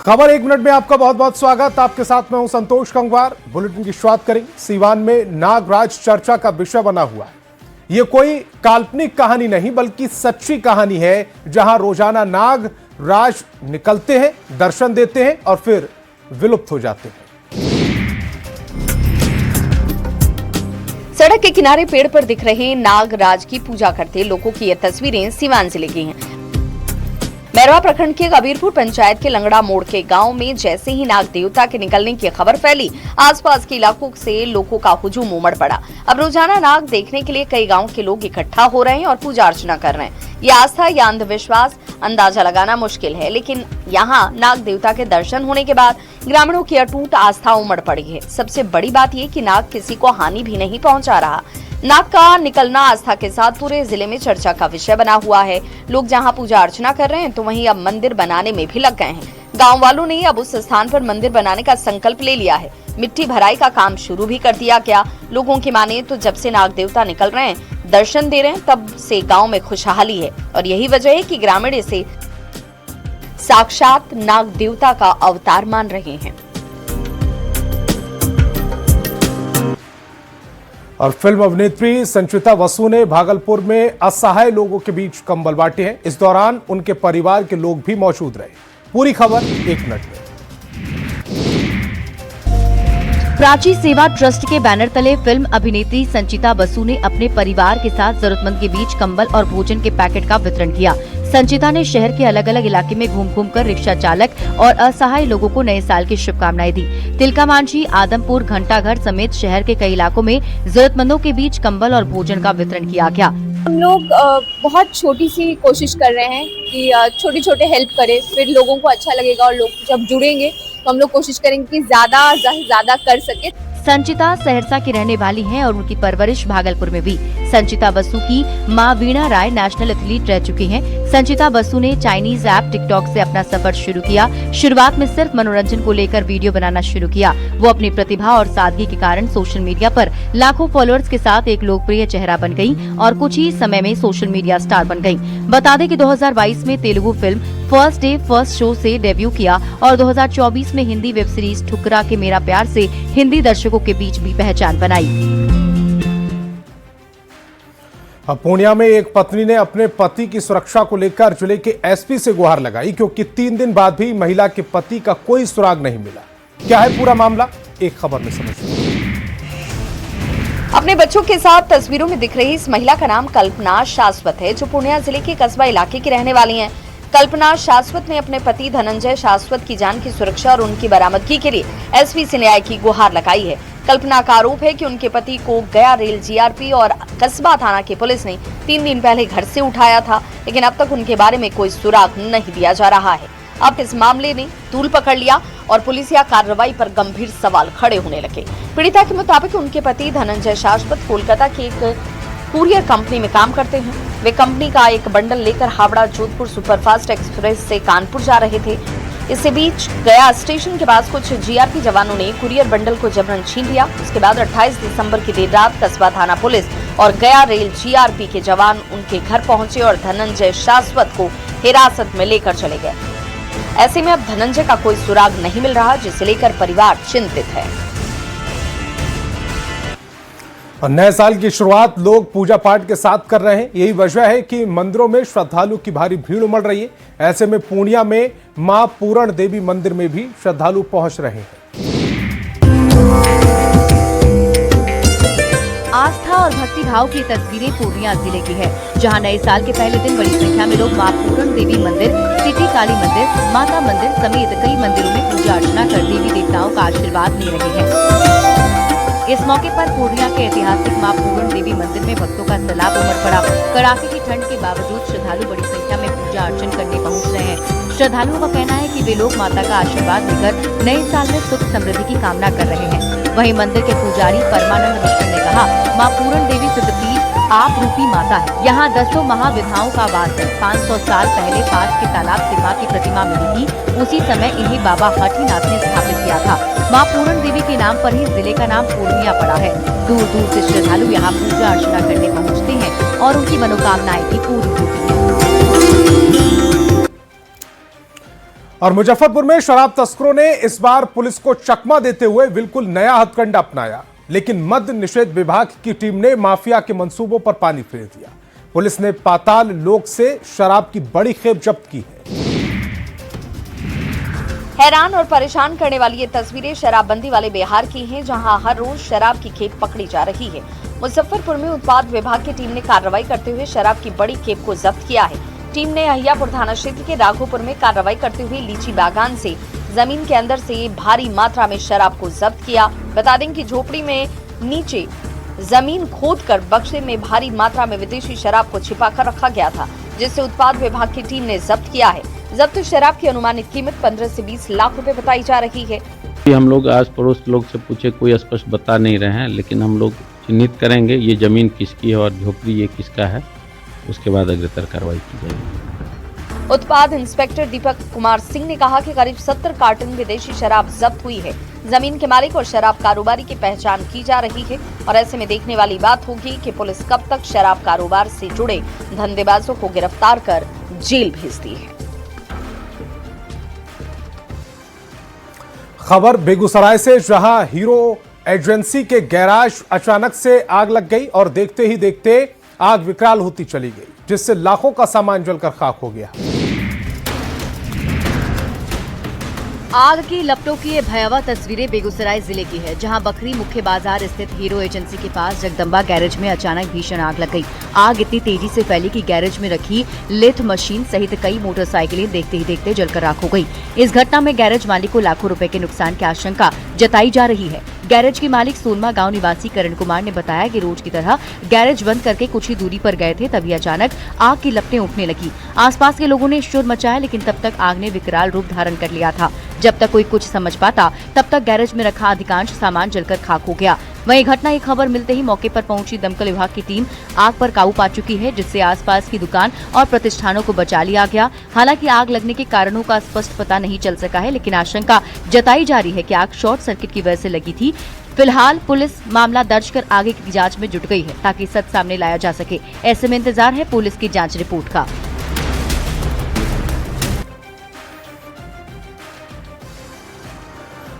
खबर एक मिनट में आपका बहुत बहुत स्वागत। आपके साथ मैं हूं संतोष गंगवार। बुलेटिन की शुरुआत करेंगे। सीवान में नागराज चर्चा का विषय बना हुआ है। यह कोई काल्पनिक कहानी नहीं बल्कि सच्ची कहानी है, जहां रोजाना नाग राज निकलते हैं, दर्शन देते हैं और फिर विलुप्त हो जाते हैं। सड़क के किनारे पेड़ पर दिख रहे नागराज की पूजा करते लोगों की ये तस्वीरें सीवान जिले की हैं। मैरवा प्रखंड के कबीरपुर पंचायत के लंगड़ा मोड़ के गांव में जैसे ही नाग देवता के निकलने की खबर फैली, आसपास के इलाकों से लोगों का हुजूम उमड़ पड़ा। अब रोजाना नाग देखने के लिए कई गांव के लोग इकट्ठा हो रहे हैं और पूजा अर्चना कर रहे हैं। ये आस्था या अंधविश्वास अंदाजा लगाना मुश्किल है, लेकिन यहाँ नाग देवता के दर्शन होने के बाद ग्रामीणों की अटूट आस्था उमड़ पड़ी है। सबसे बड़ी बात ये कि नाग किसी को हानि भी नहीं पहुंचा रहा। नाग का निकलना आस्था के साथ पूरे जिले में चर्चा का विषय बना हुआ है। लोग जहां पूजा अर्चना कर रहे हैं तो वहीं अब मंदिर बनाने में भी लग गए हैं। गांव वालों ने अब उस स्थान पर मंदिर बनाने का संकल्प ले लिया है। मिट्टी भराई का काम शुरू भी कर दिया गया। लोगों की माने तो जब से नाग देवता निकल रहे हैं, दर्शन दे रहे हैं, तब से गाँव में खुशहाली है और यही वजह है कि ग्रामीण इसे साक्षात नाग देवता का अवतार मान रहे हैं। और फिल्म अभिनेत्री संचिता बसु ने भागलपुर में असहाय लोगों के बीच कंबल बांटे हैं। इस दौरान उनके परिवार के लोग भी मौजूद रहे। पूरी खबर एक मिनट में। प्राची सेवा ट्रस्ट के बैनर तले फिल्म अभिनेत्री संचिता बसु ने अपने परिवार के साथ जरूरतमंद के बीच कंबल और भोजन के पैकेट का वितरण किया। संचिता ने शहर के अलग अलग इलाके में घूम कर रिक्शा चालक और असहाय लोगों को नए साल की शुभकामनाएं दी। तिलका मांझी, आदमपुर, घंटाघर समेत शहर के कई इलाकों में जरूरतमंदों के बीच कंबल और भोजन का वितरण किया गया। हम लोग बहुत छोटी सी कोशिश कर रहे हैं कि छोटे छोटे हेल्प करें, फिर लोगों को अच्छा लगेगा और लोग जब जुड़ेंगे तो हम लोग कोशिश करेंगे कि ज्यादा कर सके। संचिता सहरसा की रहने वाली हैं और उनकी परवरिश भागलपुर में हुई। संचिता बसु की मां वीणा राय नेशनल एथलीट रह चुकी हैं। संचिता बसु ने चाइनीज ऐप टिकटॉक से अपना सफर शुरू किया। शुरुआत में सिर्फ मनोरंजन को लेकर वीडियो बनाना शुरू किया। वो अपनी प्रतिभा और सादगी के कारण सोशल मीडिया पर लाखों फॉलोअर्स के साथ एक लोकप्रिय चेहरा बन गयी और कुछ ही समय में सोशल मीडिया स्टार बन गयी। बता दें कि 2022 में Telugu film first day first show से डेब्यू किया और 2024 में हिंदी वेब सीरीज ठुकरा के मेरा प्यार से हिंदी दर्शकों के बीच भी पहचान बनाई। पूर्णिया में एक पत्नी ने अपने पति की सुरक्षा को लेकर जिले के एसपी से गुहार लगाई, क्योंकि 3 दिन बाद भी महिला के पति का कोई सुराग नहीं मिला। क्या है पूरा मामला, एक खबर में समझिए। अपने बच्चों के साथ तस्वीरों में दिख रही इस महिला का नाम कल्पना शाश्वत है, जो पूर्णिया जिले के कस्बा इलाके की रहने वाली हैं। कल्पना शाश्वत ने अपने पति धनंजय शाश्वत की जान की सुरक्षा और उनकी बरामदगी के लिए एसपी से न्याय की गुहार लगाई है। कल्पना का आरोप है कि उनके पति को गया रेल जीआरपी और कस्बा थाना की पुलिस ने 3 दिन पहले घर से उठाया था, लेकिन अब तक उनके बारे में कोई सुराग नहीं दिया जा रहा है। अब इस मामले ने तूल पकड़ लिया और पुलिसिया कार्रवाई पर गंभीर सवाल खड़े होने लगे। पीड़िता के मुताबिक उनके पति धनंजय शाश्वत कोलकाता की एक कुरियर कंपनी में काम करते हैं। वे कंपनी का एक बंडल लेकर हावड़ा जोधपुर सुपरफास्ट एक्सप्रेस से कानपुर जा रहे थे। इसी बीच गया स्टेशन के पास कुछ जीआरपी जवानों ने कुरियर बंडल को जबरन छीन लिया। उसके बाद 28 दिसंबर की देर रात कस्बा थाना पुलिस और गया रेल जीआरपी के जवान उनके घर पहुंचे और धनंजय शाश्वत को हिरासत में लेकर चले गए। ऐसे में अब धनंजय का कोई सुराग नहीं मिल रहा, जिसे लेकर परिवार चिंतित है। और नए साल की शुरुआत लोग पूजा पाठ के साथ कर रहे हैं। यही वजह है कि मंदिरों में श्रद्धालु की भारी भीड़ उमड़ रही है। ऐसे में पूर्णिया में मां पूरण देवी मंदिर में भी श्रद्धालु पहुंच रहे हैं। आस्था और भक्ति भाव की तस्वीरें पूर्णिया जिले की है, जहां नए साल के पहले दिन बड़ी संख्या में लोग मां पूरण देवी मंदिर, सिटी काली मंदिर, माता मंदिर समेत कई मंदिरों में पूजा अर्चना कर देवी देवताओं का आशीर्वाद ले रहे हैं। इस मौके पर पूर्णिया के ऐतिहासिक मां पूरण देवी मंदिर में भक्तों का सैलाब उमड़ पड़ा। कड़ाके की ठंड के बावजूद श्रद्धालु बड़ी संख्या में पूजा अर्चन करने पहुंच रहे हैं। श्रद्धालुओं का कहना है कि वे लोग माता का आशीर्वाद लेकर नए साल में सुख समृद्धि की कामना कर रहे हैं। वहीं मंदिर के पुजारी परमानंद मिश्र ने कहा, मां पूरण देवी सिद्धपीठ आप रूपी माता है। यहाँ 10 महाविधाओं का वास है। 500 साल पहले पास के तालाब से मां की प्रतिमा मिली थी। उसी समय इन्हें बाबा हठीनाथ ने स्थापित किया था। मां पूरण देवी के नाम पर ही जिले का नाम पूर्णिया पड़ा है। दूर दूर से श्रद्धालु यहाँ पूजा अर्चना करने पहुँचते हैं और उनकी मनोकामनाएं भी पूरी होती हैं। और मुजफ्फरपुर में शराब तस्करों ने इस बार पुलिस को चकमा देते हुए बिल्कुल नया हथकंडा अपनाया, लेकिन मद्य निषेध विभाग की टीम ने माफिया के मंसूबों पर पानी फेर दिया। पुलिस ने पाताल लोक से शराब की बड़ी खेप जब्त की है। हैरान और परेशान करने वाली ये तस्वीरें शराबबंदी वाले बिहार की हैं, जहां हर रोज शराब की खेप पकड़ी जा रही है। मुजफ्फरपुर में उत्पाद विभाग की टीम ने कार्रवाई करते हुए शराब की बड़ी खेप को जब्त किया है। टीम ने अहियापुर थाना क्षेत्र के राघोपुर में कार्रवाई करते हुए लीची बागान से जमीन के अंदर से भारी मात्रा में शराब को जब्त किया। बता दें कि झोपड़ी में नीचे जमीन खोदकर बक्से में भारी मात्रा में विदेशी शराब को छिपाकर रखा गया था, जिसे उत्पाद विभाग की टीम ने जब्त किया है। जब्त शराब की अनुमानित कीमत 15 से 20 लाख रुपए बताई जा रही है। हम लोग आस पड़ोस लोग से पूछे, कोई स्पष्ट बता नहीं रहे हैं, लेकिन हम लोग चिन्हित करेंगे ये जमीन किसकी है और झोपड़ी ये किसका है, उसके बाद अग्रतर कार्रवाई की जाएगी। उत्पाद इंस्पेक्टर दीपक कुमार सिंह ने कहा कि करीब 70 कार्टन विदेशी शराब जब्त हुई है। जमीन के मालिक और शराब कारोबारी की पहचान की जा रही है और ऐसे में देखने वाली बात होगी कि पुलिस कब तक शराब कारोबार से जुड़े धंधेबाजों को गिरफ्तार कर जेल भेजती है। खबर बेगूसराय से, जहां हीरो एजेंसी के गैराज अचानक से आग लग गई और देखते ही देखते आग विकराल होती चली गई, जिससे लाखों का सामान जलकर खाक हो गया। आग की लपटों की ये भयावह तस्वीरें बेगूसराय जिले की है, जहां बकरी मुख्य बाजार स्थित हीरो एजेंसी के पास जगदम्बा गैरेज में अचानक भीषण आग लग गई। आग इतनी तेजी से फैली कि गैरेज में रखी लेथ मशीन सहित कई मोटरसाइकिलें देखते ही देखते जलकर राख हो गई। इस घटना में गैरेज मालिक को लाखों रुपए के नुकसान की आशंका जताई जा रही है। गैरेज के मालिक सोनमा गांव निवासी करण कुमार ने बताया कि रोज की तरह गैरेज बंद करके कुछ ही दूरी पर गए थे, तभी अचानक आग की लपटें उठने लगी। आसपास के लोगों ने शोर मचाया, लेकिन तब तक आग ने विकराल रूप धारण कर लिया था। जब तक कोई कुछ समझ पाता, तब तक गैरेज में रखा अधिकांश सामान जलकर खाक हो गया। वहीं घटना की खबर मिलते ही मौके पर पहुंची दमकल विभाग की टीम आग पर काबू पा चुकी है, जिससे आसपास की दुकान और प्रतिष्ठानों को बचा लिया गया। हालांकि आग लगने के कारणों का स्पष्ट पता नहीं चल सका है, लेकिन आशंका जताई जा रही है कि आग शॉर्ट सर्किट की वजह से लगी थी। फिलहाल पुलिस मामला दर्ज कर आगे की जांच में जुट गई है, ताकि सच सामने लाया जा सके। ऐसे में इंतजार है पुलिस की जांच रिपोर्ट का।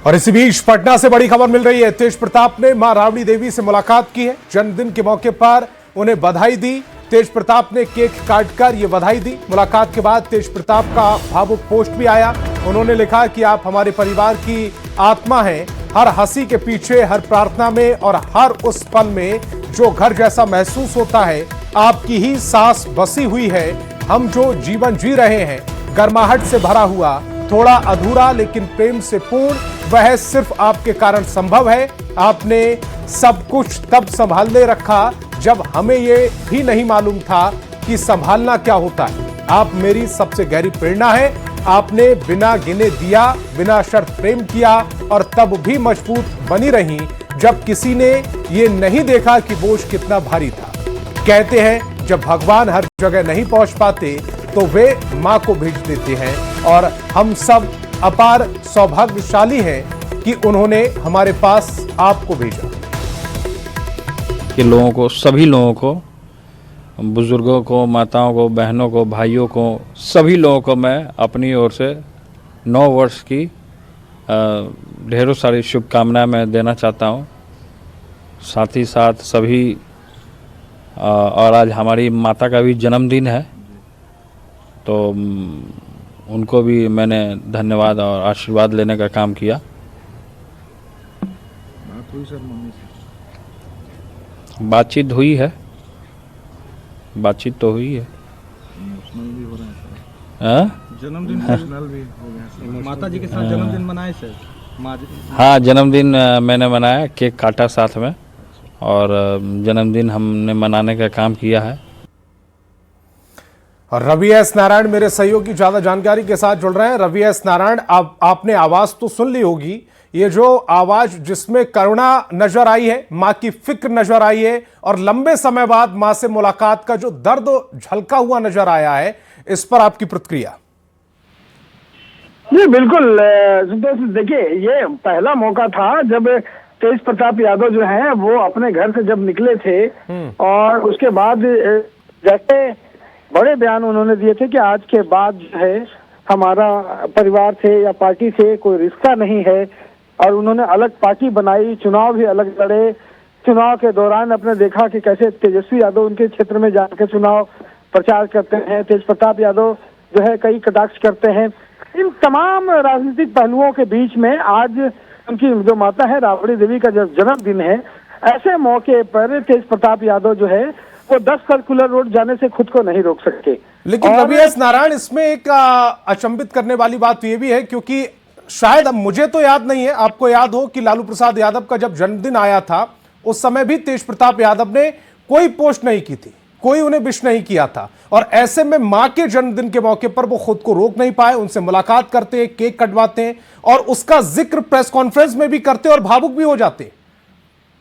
और इसी बीच पटना से बड़ी खबर मिल रही है। तेज प्रताप ने मां राबड़ी देवी से मुलाकात की है। जन्मदिन के मौके पर उन्हें बधाई दी। तेज प्रताप ने केक काटकर ये बधाई दी। मुलाकात के बाद तेज प्रताप का भावुक पोस्ट भी आया। उन्होंने लिखा कि आप हमारे परिवार की आत्मा हैं। हर हंसी के पीछे, हर प्रार्थना में और हर उस पल में जो घर जैसा महसूस होता है, आपकी ही सांस बसी हुई है। हम जो जीवन जी रहे हैं, गर्माहट से भरा हुआ, थोड़ा अधूरा लेकिन प्रेम से पूर्ण, वह सिर्फ आपके कारण संभव है। आपने सब कुछ तब संभालने रखा जब हमें ये भी नहीं मालूम था कि संभालना क्या होता है। आप मेरी सबसे गहरी प्रेरणा है। आपने बिना गिने दिया, बिना शर्त प्रेम किया और तब भी मजबूत बनी रही जब किसी ने ये नहीं देखा कि बोझ कितना भारी था। कहते हैं जब भगवान हर जगह नहीं पहुंच पाते तो वे मां को भेज देते हैं, और हम सब अपार सौभाग्यशाली हैं कि उन्होंने हमारे पास आपको भेजा। कि लोगों को, सभी लोगों को, बुजुर्गों को, माताओं को, बहनों को, भाइयों को, सभी लोगों को मैं अपनी ओर से 9 वर्ष की ढेरों सारी शुभकामनाएं मैं देना चाहता हूं। साथ ही साथ सभी और आज हमारी माता का भी जन्मदिन है, तो उनको भी मैंने धन्यवाद और आशीर्वाद लेने का काम किया। बातचीत हुई है, बातचीत तो हुई है। जन्मदिन इमोशनल भी हो गया। माता जी के साथ जन्मदिन मनाए सर? हाँ, जन्मदिन मैंने मनाया, केक काटा साथ में, और जन्मदिन हमने मनाने का काम किया है। और रवि एस नारायण मेरे सहयोगी ज्यादा जानकारी के साथ जुड़ रहे हैं। रवि एस नारायण, आपने आवाज तो सुन ली होगी, ये जो आवाज जिसमें करुणा नजर आई है, मां की फिक्र नजर आई है, और लंबे समय बाद मां से मुलाकात का जो दर्द झलका हुआ नजर आया है, इस पर आपकी प्रतिक्रिया? जी बिल्कुल संतोष, देखिए ये पहला मौका था जब तेज प्रताप यादव जो हैं वो अपने घर से जब निकले थे, और उसके बाद जैसे बड़े बयान उन्होंने दिए थे कि आज के बाद जो है हमारा परिवार से या पार्टी से कोई रिश्ता नहीं है, और उन्होंने अलग पार्टी बनाई, चुनाव भी अलग लड़े। चुनाव के दौरान अपने देखा कि कैसे तेजस्वी यादव उनके क्षेत्र में जाकर चुनाव प्रचार करते हैं, तेज प्रताप यादव जो है कई कटाक्ष करते हैं। इन तमाम राजनीतिक पहलुओं के बीच में आज उनकी जो माता है राबड़ी देवी का जब जन्मदिन है, ऐसे मौके पर तेज प्रताप यादव जो है वो 10 सर्कुलर रोड जाने से खुद को नहीं रोक सकते। लेकिन रवि एस नारायण, इसमें एक अचंभित करने वाली बात तो ये भी है, क्योंकि शायद, अब मुझे तो याद नहीं है, आपको याद हो कि लालू प्रसाद यादव का जब जन्मदिन आया था उस समय भी तेज प्रताप यादव ने कोई पोस्ट नहीं की थी, कोई उन्हें विश नहीं किया था, और ऐसे में मां के जन्मदिन के मौके पर वो खुद को रोक नहीं पाए, उनसे मुलाकात करते हैं, केक कटवाते हैं और उसका जिक्र प्रेस कॉन्फ्रेंस में भी करते और भावुक भी हो जाते।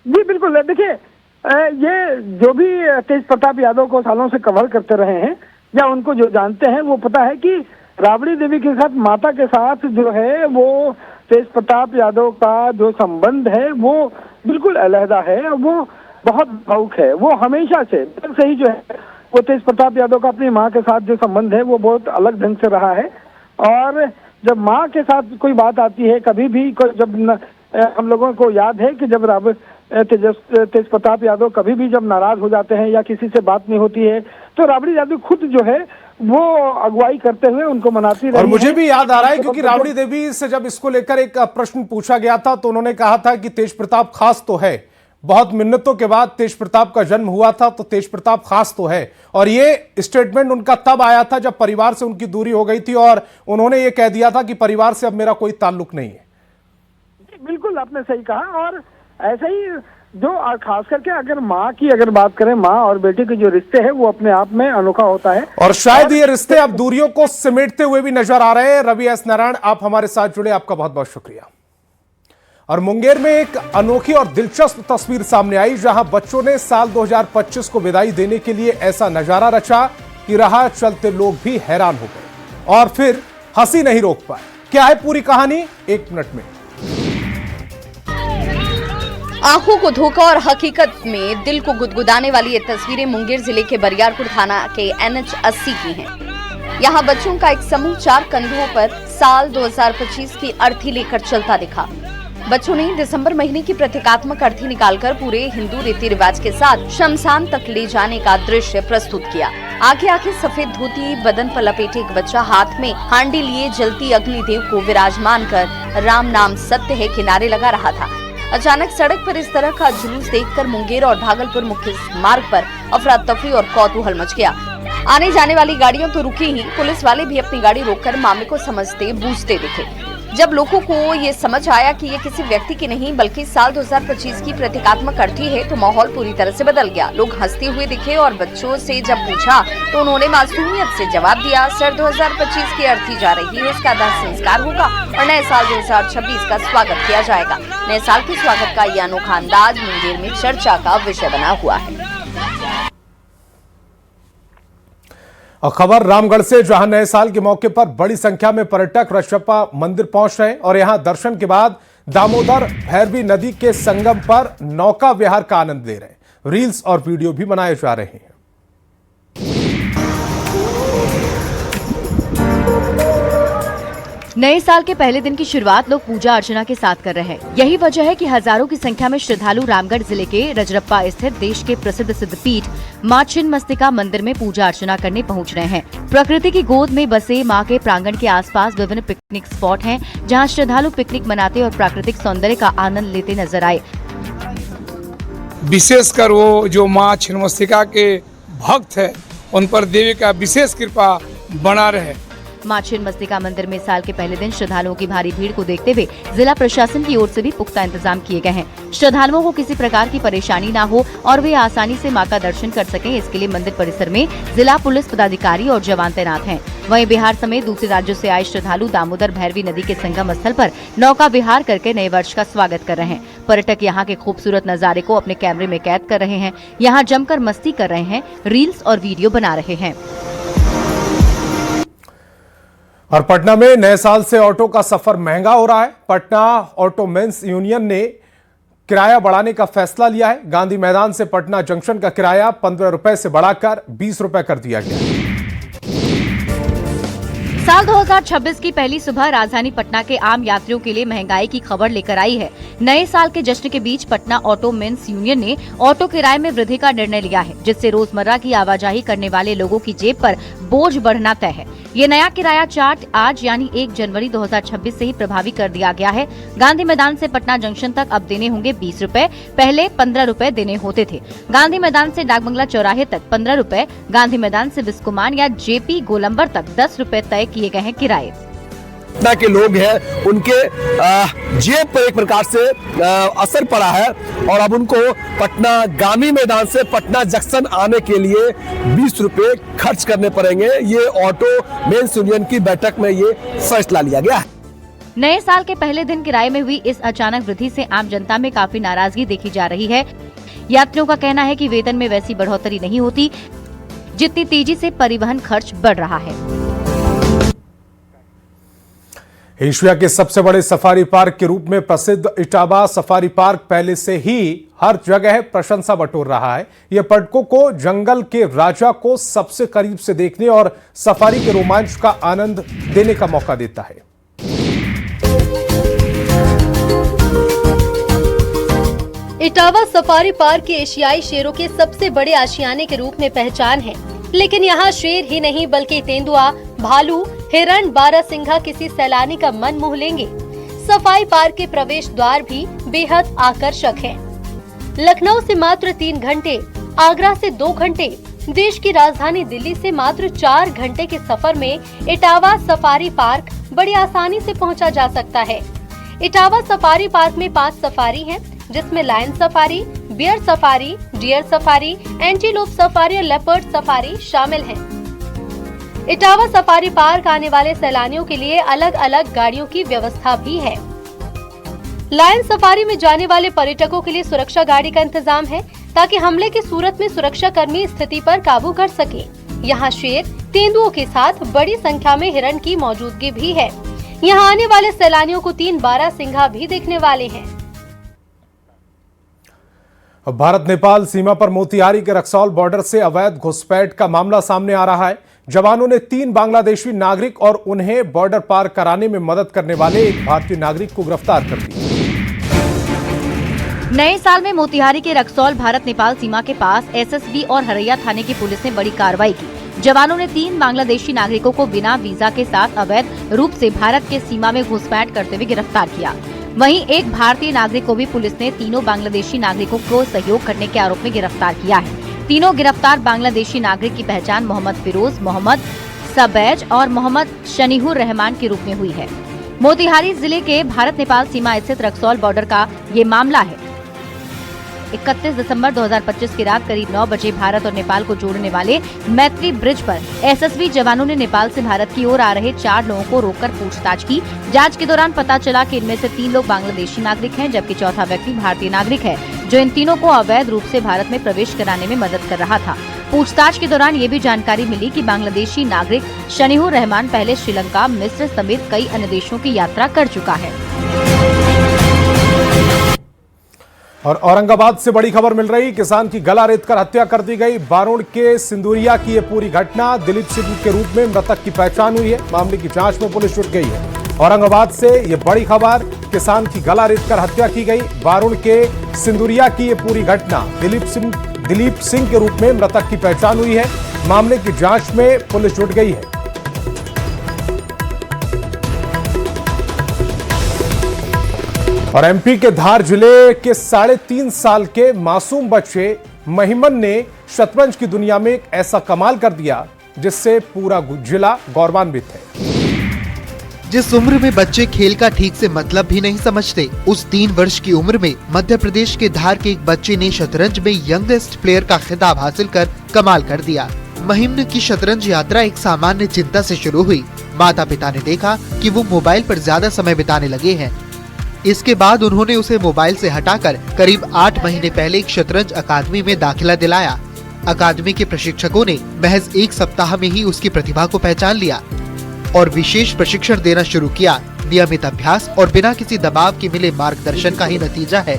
जी बिल्कुल, देखिए ये जो भी तेज प्रताप यादव को सालों से कवर करते रहे हैं या उनको जो जानते हैं वो पता है कि राबड़ी देवी के साथ, माता के साथ जो है वो तेज प्रताप यादव का जो संबंध है वो बिल्कुल अलहदा है, वो बहुत भावुक है। वो हमेशा से ही जो है वो तेज प्रताप यादव का अपनी माँ के साथ जो संबंध है वो बहुत अलग ढंग से रहा है। और जब माँ के साथ कोई बात आती है, कभी भी जब हम लोगों को याद है कि जब तेज प्रताप यादव कभी भी जब नाराज हो जाते हैं या किसी से बात नहीं होती है तो राबड़ी यादव खुद जो है वो अगुवाई करते हुए उनको मनाती रही। और मुझे भी याद आ रहा है, क्योंकि राबड़ी देवी से जब इसको लेकर एक प्रश्न पूछा गया था तो उन्होंने कहा था कि तेज प्रताप खास तो है, बहुत मिन्नतों के बाद तेज प्रताप का जन्म हुआ था तो तेज प्रताप खास तो है। और ये स्टेटमेंट उनका तब आया था जब परिवार से उनकी दूरी हो गई थी और उन्होंने ये कह दिया था कि परिवार से अब मेरा कोई ताल्लुक नहीं है। बिल्कुल आपने सही कहा। और ऐसा ही जो खास करके अगर माँ की अगर बात करें, माँ और बेटे के जो रिश्ते हैं वो अपने आप में अनोखा होता है, और शायद ये रिश्ते अब दूरियों को समेटते हुए भी नजर आ रहे हैं। रवि एस नारायण, आप हमारे साथ जुड़े, आपका बहुत बहुत शुक्रिया। और मुंगेर में एक अनोखी और दिलचस्प तस्वीर सामने आई, जहां बच्चों ने साल 2025 को विदाई देने के लिए ऐसा नजारा रचा कि राह चलते लोग भी हैरान हो गए और फिर हंसी नहीं रोक पाए। क्या है पूरी कहानी, 1 मिनट में। आंखों को धोखा और हकीकत में दिल को गुदगुदाने वाली ये तस्वीरें मुंगेर जिले के बरियारपुर थाना के NH 80 की हैं। यहाँ बच्चों का एक समूह 4 कंधों पर साल 2025 की अर्थी लेकर चलता दिखा। बच्चों ने दिसंबर महीने की प्रतीकात्मक अर्थी निकालकर पूरे हिंदू रीति रिवाज के साथ शमशान तक ले जाने का दृश्य प्रस्तुत किया। आगे आगे सफेद धोती बदन पर लपेटे एक बच्चा हाथ में हांडी लिए जलती अग्निदेव को विराजमान कर राम नाम सत्य है के नारे लगा रहा था। अचानक सड़क पर इस तरह का जुलूस देखकर मुंगेर और भागलपुर मुख्य मार्ग पर अफरा तफरी और कौतूहल मच गया। आने जाने वाली गाड़ियां तो रुकी ही, पुलिस वाले भी अपनी गाड़ी रोककर मामले को समझते बूझते दिखे। जब लोगों को ये समझ आया कि ये किसी व्यक्ति की नहीं बल्कि साल 2025 की प्रतीकात्मक अर्थी है तो माहौल पूरी तरह से बदल गया। लोग हंसते हुए दिखे और बच्चों से जब पूछा तो उन्होंने मासूमियत से जवाब दिया, सर 2025 की अर्थी जा रही है, इसका दाह संस्कार होगा और नए साल 2026 का स्वागत किया जाएगा। नए साल के स्वागत का ये अनोखा अंदाज मुंगेर में चर्चा का विषय बना हुआ है। और खबर रामगढ़ से, जहां नए साल के मौके पर बड़ी संख्या में पर्यटक रजरप्पा मंदिर पहुंच रहे हैं और यहां दर्शन के बाद दामोदर भैरवी नदी के संगम पर नौका विहार का आनंद ले रहे हैं। रील्स और वीडियो भी बनाए जा रहे हैं। नए साल के पहले दिन की शुरुआत लोग पूजा अर्चना के साथ कर रहे हैं। यही वजह है कि हजारों की संख्या में श्रद्धालु रामगढ़ जिले के रजरप्पा स्थित देश के प्रसिद्ध सिद्धपीठ मां छिन्नमस्तिका मंदिर में पूजा अर्चना करने पहुंच रहे हैं। प्रकृति की गोद में बसे मां के प्रांगण के आसपास विभिन्न पिकनिक स्पॉट हैं, जहां श्रद्धालु पिकनिक मनाते और प्राकृतिक सौंदर्य का आनंद लेते नजर आए। विशेषकर वो जो मां छिन्नमस्तिका के भक्त है उन पर देवी का विशेष कृपा बना रहे। मां छिन्नमस्तिका मंदिर में साल के पहले दिन श्रद्धालुओं की भारी भीड़ को देखते हुए जिला प्रशासन की ओर से भी पुख्ता इंतजाम किए गए हैं। श्रद्धालुओं को किसी प्रकार की परेशानी न हो और वे आसानी से मां का दर्शन कर सकें, इसके लिए मंदिर परिसर में जिला पुलिस पदाधिकारी और जवान तैनात हैं। वहीं बिहार समेत दूसरे राज्यों से आए श्रद्धालु दामोदर भैरवी नदी के संगम स्थल पर नौका विहार करके नए वर्ष का स्वागत कर रहे हैं। पर्यटक यहाँ के खूबसूरत नजारे को अपने कैमरे में कैद कर रहे हैं, यहाँ जमकर मस्ती कर रहे हैं, रील्स और वीडियो बना रहे हैं। और पटना में नए साल से ऑटो का सफर महंगा हो रहा है। पटना ऑटो मेंस यूनियन ने किराया बढ़ाने का फैसला लिया है। गांधी मैदान से पटना जंक्शन का किराया 15 रुपए से बढ़ाकर 20 रुपए कर दिया गया। साल 2026 की पहली सुबह राजधानी पटना के आम यात्रियों के लिए महंगाई की खबर लेकर आई है। नए साल के जश्न के बीच पटना ऑटो मेंस यूनियन ने ऑटो किराए में वृद्धि का निर्णय लिया है, जिससे रोजमर्रा की आवाजाही करने वाले लोगों की जेब पर बोझ बढ़ना तय है। ये नया किराया चार्ट आज यानी 1 जनवरी 2026 से ही प्रभावी कर दिया गया है। गांधी मैदान से पटना जंक्शन तक अब देने होंगे 20 रुपए, पहले 15 रुपए देने होते थे। गांधी मैदान से डाकबंगला चौराहे तक 15 रुपए, गांधी मैदान से बिस्कुमान या जेपी गोलंबर तक 10 रुपए तय किए गए हैं किराए। पटना के लोग हैं उनके जेब पर एक प्रकार से असर पड़ा है और अब उनको पटना गांधी मैदान से पटना जंक्शन आने के लिए 20 रुपए खर्च करने पड़ेंगे। ये ऑटो मेंस यूनियन की बैठक में ये फैसला लिया गया है। नए साल के पहले दिन किराए में हुई इस अचानक वृद्धि से आम जनता में काफी नाराजगी देखी जा रही है। यात्रियों का कहना है कि वेतन में वैसी बढ़ोतरी नहीं होती जितनी तेजी से परिवहन खर्च बढ़ रहा है। एशिया के सबसे बड़े सफारी पार्क के रूप में प्रसिद्ध इटावा सफारी पार्क पहले से ही हर जगह प्रशंसा बटोर रहा है। यह पर्यटकों को जंगल के राजा को सबसे करीब से देखने और सफारी के रोमांच का आनंद देने का मौका देता है। इटावा सफारी पार्क के एशियाई शेरों के सबसे बड़े आशियाने के रूप में पहचान है, लेकिन यहाँ शेर ही नहीं बल्कि तेंदुआ, भालू, हिरण, बारहसिंघा किसी सैलानी का मन मोह लेंगे। सफारी पार्क के प्रवेश द्वार भी बेहद आकर्षक हैं। लखनऊ से मात्र 3 घंटे, आगरा से 2 घंटे, देश की राजधानी दिल्ली से मात्र 4 घंटे के सफर में इटावा सफारी पार्क बड़ी आसानी से पहुंचा जा सकता है। इटावा सफारी पार्क में 5 सफारी हैं, जिसमें lion safari, bear safari, deer safari, antelope safari और लेपर्ड सफारी शामिल हैं। इटावा सफारी पार्क आने वाले सैलानियों के लिए अलग अलग गाड़ियों की व्यवस्था भी है। लायन सफारी में जाने वाले पर्यटकों के लिए सुरक्षा गाड़ी का इंतजाम है, ताकि हमले की सूरत में सुरक्षा कर्मी स्थिति पर काबू कर सके। यहाँ शेर, तेंदुओं के साथ बड़ी संख्या में हिरण की मौजूदगी भी है। यहाँ आने वाले सैलानियों को 3 बारहसिंघा भी देखने वाले हैं। भारत नेपाल सीमा पर मोतिहारी के रक्सौल बॉर्डर से अवैध घुसपैठ का मामला सामने आ रहा है। जवानों ने 3 बांग्लादेशी नागरिक और उन्हें बॉर्डर पार कराने में मदद करने वाले एक भारतीय नागरिक को गिरफ्तार कर लिया। नए साल में मोतिहारी के रक्सौल भारत नेपाल सीमा के पास एसएसबी और हरैया थाने की पुलिस ने बड़ी कार्रवाई की। जवानों ने 3 बांग्लादेशी नागरिकों को बिना वीजा के साथ अवैध रूप से भारत के सीमा में घुसपैठ करते हुए गिरफ्तार किया। वहीं एक भारतीय नागरिक को भी पुलिस ने तीनों बांग्लादेशी नागरिकों को सहयोग करने के आरोप में गिरफ्तार किया है। तीनों गिरफ्तार बांग्लादेशी नागरिक की पहचान मोहम्मद फिरोज, मोहम्मद सबैज और मोहम्मद शनीहुर रहमान के रूप में हुई है। मोतिहारी जिले के भारत नेपाल सीमा स्थित रक्सौल बॉर्डर का ये मामला है। 31 दिसंबर 2025 की रात करीब 9 बजे भारत और नेपाल को जोड़ने वाले मैत्री ब्रिज पर एसएसबी जवानों ने नेपाल से भारत की ओर आ रहे 4 लोगों को रोककर पूछताछ की। जांच के दौरान पता चला कि इनमें से 3 लोग बांग्लादेशी नागरिक हैं, जबकि चौथा व्यक्ति भारतीय नागरिक है, जो इन तीनों को अवैध रूप से भारत में प्रवेश कराने में मदद कर रहा था। पूछताछ के दौरान ये भी जानकारी मिली कि बांग्लादेशी नागरिक शनीहुर रहमान पहले श्रीलंका, मिस्र समेत कई अन्य देशों की यात्रा कर चुका है। और औरंगाबाद से बड़ी खबर मिल रही, किसान की गला रेतकर हत्या कर दी गई। बारूण के सिंदूरिया की ये पूरी घटना, दिलीप सिंह के रूप में मृतक की पहचान हुई है। मामले की जांच में पुलिस जुट गई है। औरंगाबाद से ये बड़ी खबर, किसान की गला रेतकर हत्या की गई। बारूण के सिंदूरिया की ये पूरी घटना, दिलीप सिंह के रूप में मृतक की पहचान हुई है। मामले की जांच में पुलिस जुट गई है। और एमपी के धार जिले के 3.5 साल के मासूम बच्चे महिमन ने शतरंज की दुनिया में एक ऐसा कमाल कर दिया जिससे पूरा जिला गौरवान्वित है। जिस उम्र में बच्चे खेल का ठीक से मतलब भी नहीं समझते, उस 3 वर्ष की उम्र में मध्य प्रदेश के धार के एक बच्चे ने शतरंज में यंगेस्ट प्लेयर का खिताब हासिल कर कमाल कर दिया। महिमन की शतरंज यात्रा एक सामान्य चिंता से शुरू हुई। माता पिता ने देखा कि वो मोबाइल पर ज्यादा समय बिताने लगे हैं। इसके बाद उन्होंने उसे मोबाइल से हटाकर करीब 8 महीने पहले एक शतरंज अकादमी में दाखिला दिलाया। अकादमी के प्रशिक्षकों ने महज 1 सप्ताह में ही उसकी प्रतिभा को पहचान लिया और विशेष प्रशिक्षण देना शुरू किया। नियमित अभ्यास और बिना किसी दबाव के मिले मार्गदर्शन का ही नतीजा है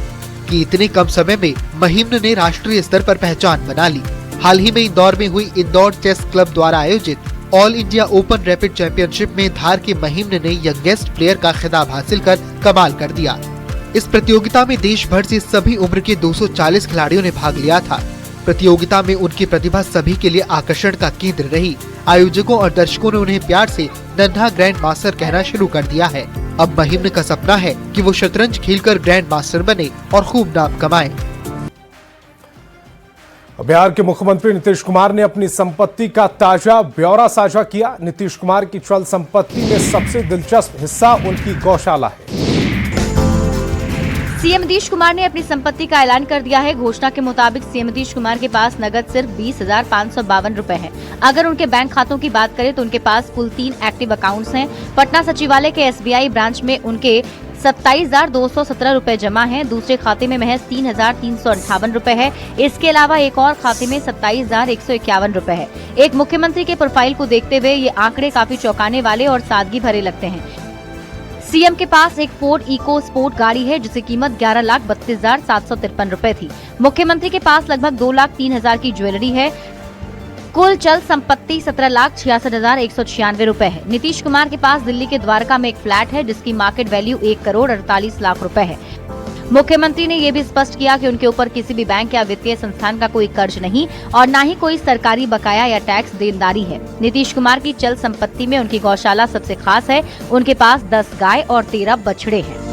कि इतने कम समय में महिमन ने राष्ट्रीय स्तर पर पहचान बना ली। हाल ही में इंदौर में हुई इंदौर चेस क्लब द्वारा आयोजित all India open rapid championship में धार के महिम ने यंगेस्ट प्लेयर का खिताब हासिल कर कमाल कर दिया। इस प्रतियोगिता में देश भर से सभी उम्र के 240 खिलाड़ियों ने भाग लिया था। प्रतियोगिता में उनकी प्रतिभा सभी के लिए आकर्षण का केंद्र रही। आयोजकों और दर्शकों ने उन्हें प्यार से नन्हा ग्रैंड मास्टर कहना शुरू कर दिया है। अब महिम का सपना है कि वो शतरंज खेलकर ग्रैंड मास्टर बने और खूब नाम कमाए। बिहार के मुख्यमंत्री नीतीश कुमार ने अपनी संपत्ति का ताजा ब्यौरा साझा किया। नीतीश कुमार की चल संपत्ति में सबसे दिलचस्प हिस्सा उनकी गौशाला है। सीएम नीतीश कुमार ने अपनी संपत्ति का ऐलान कर दिया है। घोषणा के मुताबिक सीएम नीतीश कुमार के पास नगद सिर्फ 20,552 रुपए हैं। अगर उनके बैंक खातों की बात करें तो उनके पास कुल 3 एक्टिव अकाउंट्स हैं। पटना सचिवालय के SBI ब्रांच में उनके 27,217 रुपए जमा हैं। दूसरे खाते में महज 3,358 रुपए है। इसके अलावा एक और खाते में 27,151 रुपए है। एक मुख्यमंत्री के प्रोफाइल को देखते हुए ये आंकड़े काफी चौंकाने वाले और सादगी भरे लगते हैं। सीएम के पास एक फोर्ड इको स्पोर्ट गाड़ी है जिसकी कीमत 11,32,753 रुपए थी। मुख्यमंत्री के पास लगभग 2,03,000 की ज्वेलरी है। कुल चल संपत्ति 17,66,196 रुपए है। नीतीश कुमार के पास दिल्ली के द्वारका में एक फ्लैट है जिसकी मार्केट वैल्यू 1,48,00,000 रुपए है। मुख्यमंत्री ने ये भी स्पष्ट किया कि उनके ऊपर किसी भी बैंक या वित्तीय संस्थान का कोई कर्ज नहीं और न ही कोई सरकारी बकाया या टैक्स देनदारी है। नीतीश कुमार की चल संपत्ति में उनकी गौशाला सबसे खास है। उनके पास 10 गाय और 13 बछड़े हैं।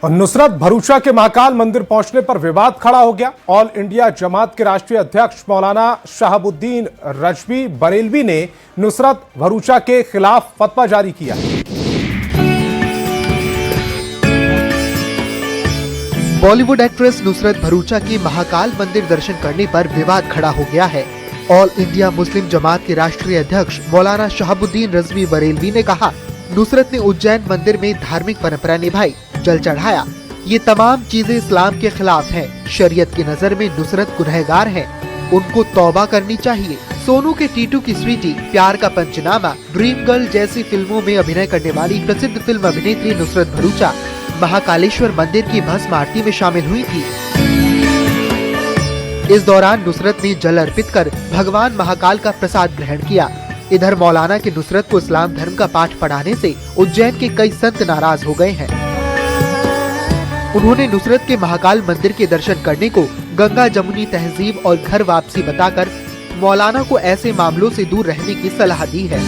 और नुसरत भरूचा के महाकाल मंदिर पहुंचने पर विवाद खड़ा हो गया। ऑल इंडिया जमात के राष्ट्रीय अध्यक्ष मौलाना शहाबुद्दीन रजवी बरेलवी ने नुसरत भरूचा के खिलाफ फतवा जारी किया। बॉलीवुड एक्ट्रेस नुसरत भरूचा के महाकाल मंदिर दर्शन करने पर विवाद खड़ा हो गया है। ऑल इंडिया मुस्लिम जमात के राष्ट्रीय अध्यक्ष मौलाना शहाबुद्दीन रजवी बरेलवी ने कहा, नुसरत ने उज्जैन मंदिर में धार्मिक परंपरा निभाई, जल चढ़ाया। ये तमाम चीजें इस्लाम के खिलाफ है। शरीयत की नजर में नुसरत गुनहगार है, उनको तौबा करनी चाहिए। सोनू के टीटू की स्वीटी, प्यार का पंचनामा, ड्रीम गर्ल जैसी फिल्मों में अभिनय करने वाली प्रसिद्ध फिल्म अभिनेत्री नुसरत भरूचा महाकालेश्वर मंदिर की भस्म आरती में शामिल हुई थी। इस दौरान नुसरत ने जल अर्पित कर भगवान महाकाल का प्रसाद ग्रहण किया। इधर मौलाना की नुसरत को इस्लाम धर्म का पाठ पढ़ाने से उज्जैन के कई संत नाराज हो गए हैं। उन्होंने नुसरत के महाकाल मंदिर के दर्शन करने को गंगा जमुनी तहजीब और घर वापसी बताकर मौलाना को ऐसे मामलों से दूर रहने की सलाह दी है।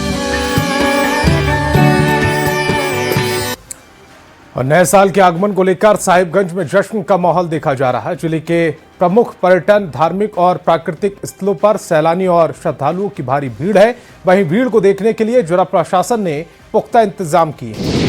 और नए साल के आगमन को लेकर साहिबगंज में जश्न का माहौल देखा जा रहा है। जिले के प्रमुख पर्यटन, धार्मिक और प्राकृतिक स्थलों पर सैलानी और श्रद्धालुओं की भारी भीड़ है। वहीं भीड़ को देखने के लिए जिला प्रशासन ने पुख्ता इंतजाम किए हैं।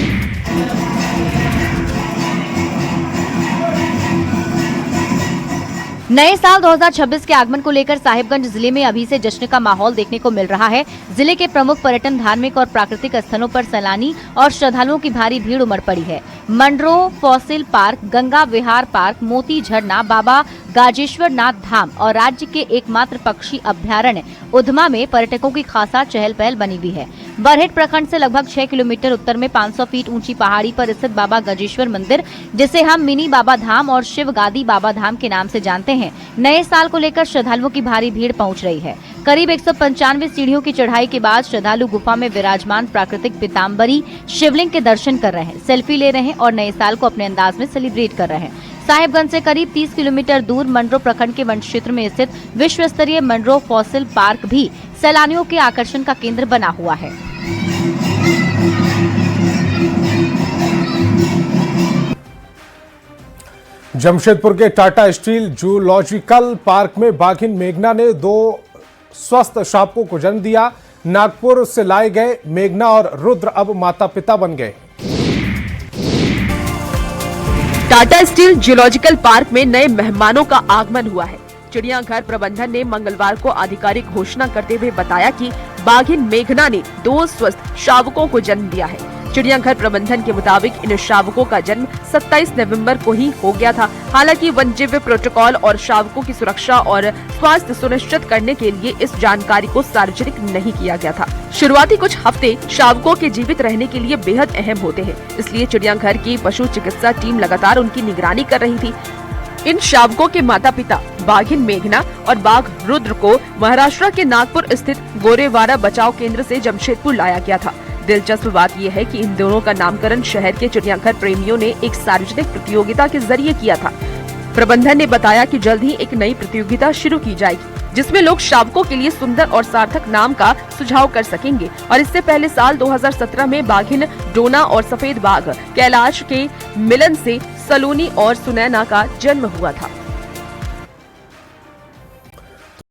नए साल 2026 के आगमन को लेकर साहिबगंज जिले में अभी से जश्न का माहौल देखने को मिल रहा है। जिले के प्रमुख पर्यटन, धार्मिक और प्राकृतिक स्थलों पर सैलानी और श्रद्धालुओं की भारी भीड़ उमड़ पड़ी है। मंडरो फॉसिल पार्क, गंगा विहार पार्क, मोती झरना, बाबा गाजेश्वर नाथ धाम और राज्य के एकमात्र पक्षी अभ्यारण्य उधमा में पर्यटकों की खासा चहल पहल बनी हुई है। बरहेट प्रखंड से लगभग 6 किलोमीटर उत्तर में 500 फीट ऊंची पहाड़ी पर स्थित बाबा गजेश्वर मंदिर, जिसे हम मिनी बाबा धाम और शिव गादी बाबा धाम के नाम से जानते हैं, नए साल को लेकर श्रद्धालुओं की भारी भीड़ पहुंच रही है। करीब 195 सीढ़ियों की चढ़ाई के बाद श्रद्धालु गुफा में विराजमान प्राकृतिक पीताम्बरी शिवलिंग के दर्शन कर रहे हैं, सेल्फी ले रहे हैं और नए साल को अपने अंदाज में सेलिब्रेट कर रहे हैं। साहिबगंज से करीब 30 किलोमीटर दूर मंडरो प्रखंड के वन क्षेत्र में स्थित विश्व स्तरीय मंडरो फॉसिल पार्क भी सैलानियों के आकर्षण का केंद्र बना हुआ है। जमशेदपुर के टाटा स्टील जूलॉजिकल पार्क में बाघिन मेघना ने 2 स्वस्थ शावकों को जन्म दिया। नागपुर से लाए गए मेघना और रुद्र अब माता पिता बन गए। टाटा स्टील जूलॉजिकल पार्क में नए मेहमानों का आगमन हुआ है। चिड़ियाघर प्रबंधन ने मंगलवार को आधिकारिक घोषणा करते हुए बताया कि बाघिन मेघना ने 2 स्वस्थ शावकों को जन्म दिया है। चिड़ियाघर प्रबंधन के मुताबिक इन शावकों का जन्म 27 नवंबर को ही हो गया था। हालांकि वन्यजीव प्रोटोकॉल और शावकों की सुरक्षा और स्वास्थ्य सुनिश्चित करने के लिए इस जानकारी को सार्वजनिक नहीं किया गया था। शुरुआती कुछ हफ्ते शावकों के जीवित रहने के लिए बेहद अहम होते हैं, इसलिए चिड़ियाघर की पशु चिकित्सा टीम लगातार उनकी निगरानी कर रही थी। इन शावकों के माता पिता बाघिन मेघना और बाघ रुद्र को महाराष्ट्र के नागपुर स्थित गोरेवाड़ा बचाव केंद्र से जमशेदपुर लाया गया था। दिलचस्प बात यह है कि इन दोनों का नामकरण शहर के चिड़ियाघर प्रेमियों ने एक सार्वजनिक प्रतियोगिता के जरिए किया था। प्रबंधन ने बताया कि जल्द ही एक नई प्रतियोगिता शुरू की जाएगी, जिसमें लोग शावकों के लिए सुंदर और सार्थक नाम का सुझाव कर सकेंगे। और इससे पहले साल 2017 में बाघिन डोना और सफेद बाघ कैलाश के मिलन से सलोनी और सुनैना का जन्म हुआ था।